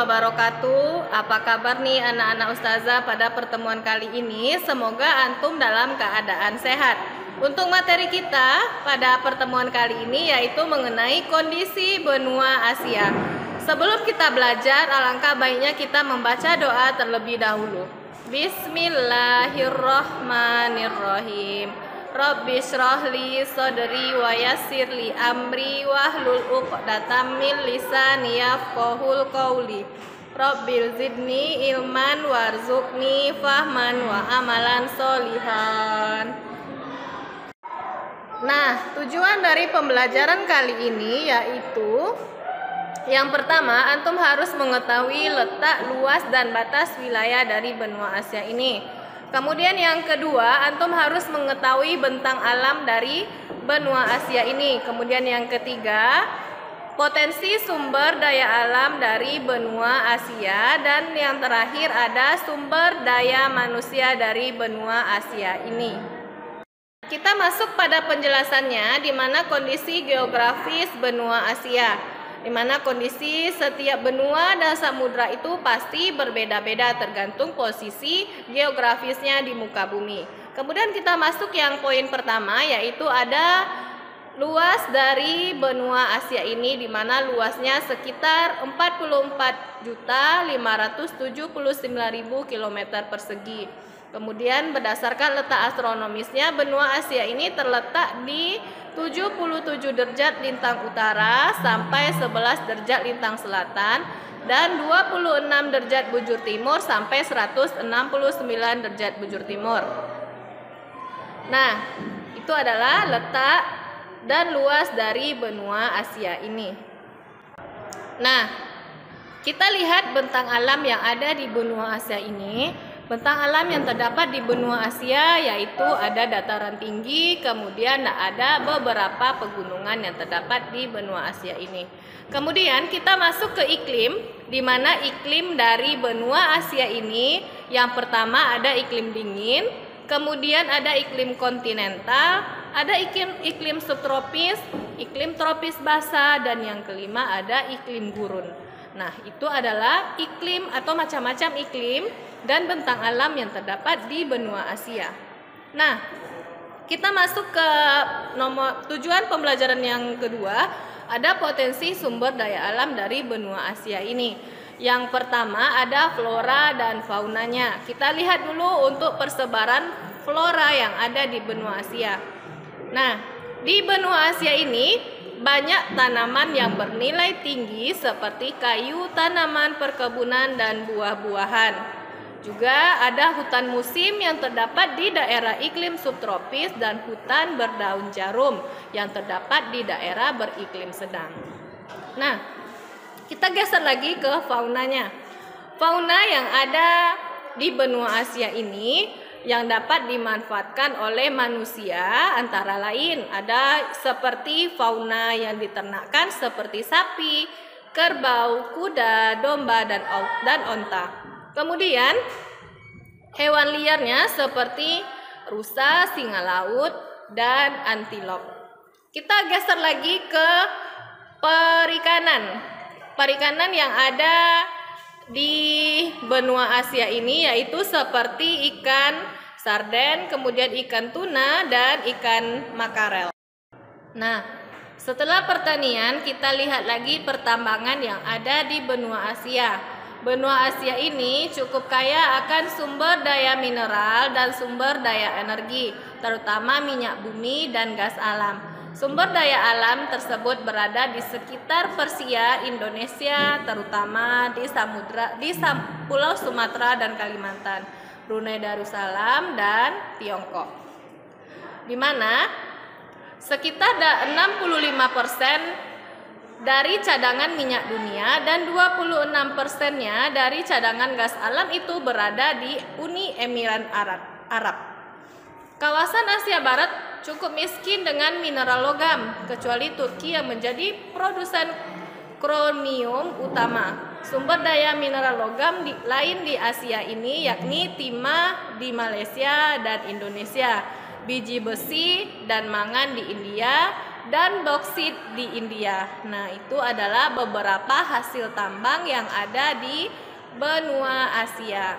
wabarakatuh. Apa kabar nih anak-anak ustazah pada pertemuan kali ini? Semoga antum dalam keadaan sehat. Untuk materi kita pada pertemuan kali ini yaitu mengenai kondisi benua Asia. Sebelum kita belajar, alangkah baiknya kita membaca doa terlebih dahulu. Bismillahirrahmanirrahim. Rabbi shrahli sadri wa yassirli amri wahlul 'uqdatam min lisani yafqahul qawli. Rabbil zidni ilman warzuqni fahman wa amalan sholihan. Nah, tujuan dari pembelajaran kali ini yaitu yang pertama, antum harus mengetahui letak, luas, dan batas wilayah dari benua Asia ini. Kemudian yang kedua, antum harus mengetahui bentang alam dari benua Asia ini. Kemudian yang ketiga, potensi sumber daya alam dari benua Asia. Dan yang terakhir ada sumber daya manusia dari benua Asia ini. Kita masuk pada penjelasannya, di mana kondisi geografis benua Asia, di mana kondisi setiap benua dan samudra itu pasti berbeda-beda tergantung posisi geografisnya di muka bumi. Kemudian kita masuk yang poin pertama, yaitu ada luas dari benua Asia ini, di mana luasnya sekitar 44.579.000 km persegi. Kemudian berdasarkan letak astronomisnya, benua Asia ini terletak di 77 derajat lintang utara sampai 11 derajat lintang selatan dan 26 derajat bujur timur sampai 169 derajat bujur timur. Nah, itu adalah letak dan luas dari benua Asia ini. Nah, kita lihat bentang alam yang ada di benua Asia ini. Bentang alam yang terdapat di benua Asia yaitu ada dataran tinggi, kemudian ada beberapa pegunungan yang terdapat di benua Asia ini. Kemudian kita masuk ke iklim, di mana iklim dari benua Asia ini yang pertama ada iklim dingin, kemudian ada iklim kontinental, ada iklim subtropis, iklim tropis basah, dan yang kelima ada iklim gurun. Nah, itu adalah iklim atau macam-macam iklim dan bentang alam yang terdapat di benua Asia. Nah, kita masuk ke tujuan pembelajaran yang kedua, ada potensi sumber daya alam dari benua Asia ini. Yang pertama ada flora dan faunanya. Kita lihat dulu untuk persebaran flora yang ada di benua Asia. Nah, di benua Asia ini banyak tanaman yang bernilai tinggi seperti kayu, tanaman perkebunan, dan buah-buahan. Juga ada hutan musim yang terdapat di daerah iklim subtropis dan hutan berdaun jarum yang terdapat di daerah beriklim sedang. Nah, kita geser lagi ke faunanya. Fauna yang ada di benua Asia ini yang dapat dimanfaatkan oleh manusia antara lain ada seperti fauna yang diternakkan seperti sapi, kerbau, kuda, domba, dan onta. Kemudian hewan liarnya seperti rusa, singa laut, dan antilop. Kita geser lagi ke perikanan. Perikanan yang ada di benua Asia ini yaitu seperti ikan sarden, kemudian ikan tuna, dan ikan makarel. Nah, setelah pertanian kita lihat lagi pertambangan yang ada di benua Asia. Benua Asia ini cukup kaya akan sumber daya mineral dan sumber daya energi, terutama minyak bumi dan gas alam. Sumber daya alam tersebut berada di sekitar Persia, Indonesia, terutama di Pulau Sumatera dan Kalimantan, Brunei Darussalam, dan Tiongkok. Di mana sekitar 65% dari cadangan minyak dunia dan 26%-nya dari cadangan gas alam itu berada di Uni Emirat Arab. Kawasan Asia Barat cukup miskin dengan mineral logam, kecuali Turki yang menjadi produsen kronium utama. Sumber daya mineral logam lain di Asia ini yakni timah di Malaysia dan Indonesia, biji besi dan mangan di India, dan boksit di India. Nah, itu adalah beberapa hasil tambang yang ada di benua Asia.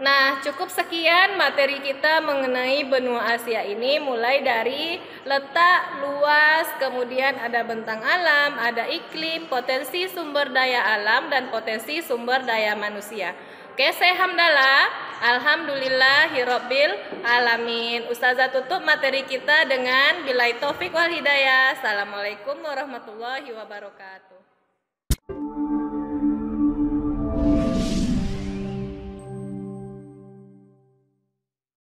Nah, cukup sekian materi kita mengenai benua Asia ini, mulai dari letak, luas, kemudian ada bentang alam, ada iklim, potensi sumber daya alam, dan potensi sumber daya manusia. Oke, saya hamdalah. Alhamdulillahirabbil alamin. Ustazah tutup materi kita dengan billahi taufik wal hidayah. Assalamualaikum warahmatullahi wabarakatuh.